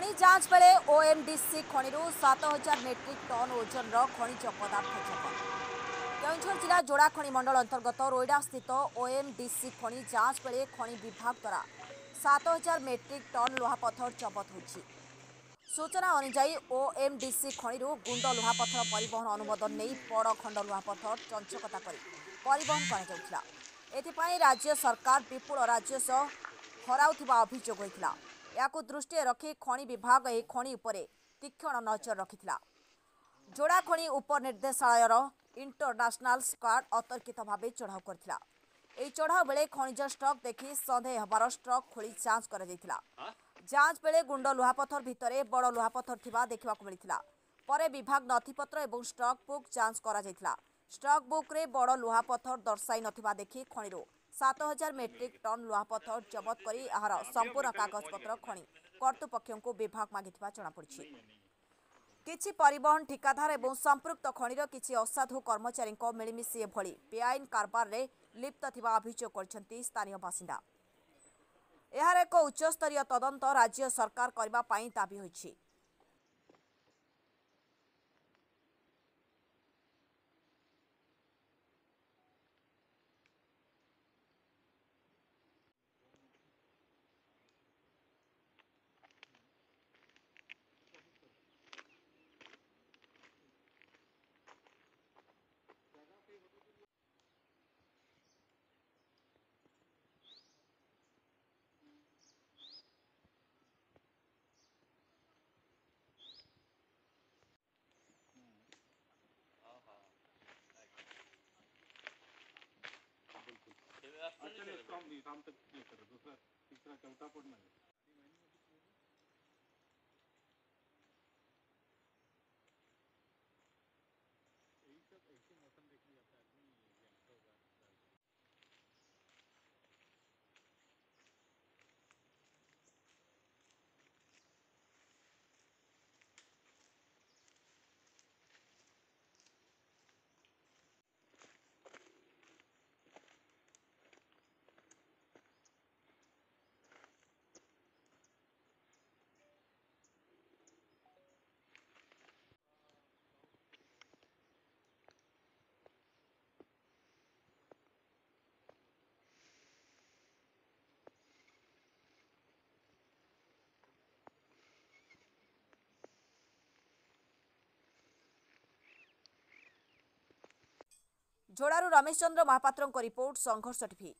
खनि जांच बेले ओएमडीसी खनिरू 7000 मेट्रिक टन ओजन खनिज पदार्थ जबत। केउझर जिला जोड़ा खनि मंडल अंतर्गत रोईडा स्थित ओएमडीसी खनि जांच बेले खनि विभाग द्वारा 7000 मेट्रिक टन लुहापथर जबत होछि। सूचना अनुसार ओएमडीसी खनिरू गुंड लुहापथर परिवहन अनुमोदन नहीं बड़ खंड लुहापथर चंचकता करी परिवहन करा जाउथिला। एथिपाई राज्य सरकार विपुल राजस्व हराउथिबा अभियोग होइथिला। याकु दृष्टि रखी खनि विभाग एही खनि उपरे तीक्ष्ण नजर रखिथिला। जोड़ा खनि उपनिर्देशालयर इंटरनेशनल स्क्वाड अतर्कित भाव चढ़ाऊ करथिला। एही चढ़ाऊ बेले खनिज स्टक देखि सन्देह हबार स्ट्रक खोली जांच करा जायथिला। जांच बेले गुंड लुहापथर भितरे बड़ लुहापथर थिबा देखिबाकु मिलिथिला। परे विभाग नथिपत्र एवं स्टक बुक जांच करा जायथिला। स्टक बुक रे बड़ लुहापथर दर्शाई नथिबा देखि खनिरो 7000 मेट्रिक टन लुहापथर जबत करी आहार संपूर्ण कागजपत्र खनि कर्तृपक्षों विभाग मागिथिबा जଣାपड़िछि। किछि परिवहन ठिकादार एवं संपृक्त खनिर किछि असाधु कर्मचारी मिलमिशि एभଳି बेआईन कारबार रे लिप्त थिबा अभियोग करछन्ति स्थानीय बासिंदा। एहार एक उच्चस्तरीय तदंत राज्य सरकार करबा पई दाबी होइछि। अच्छा नहीं काम नहीं काम तक नहीं कर दूसरा तीसरा चौथा पढ़ना है। यही सब ऐसे मौसम देखने जाता है आदमी जानता होगा। जोड़ारू रमेश चंद्र महापात्र रिपोर्ट संघर्ष टीवी।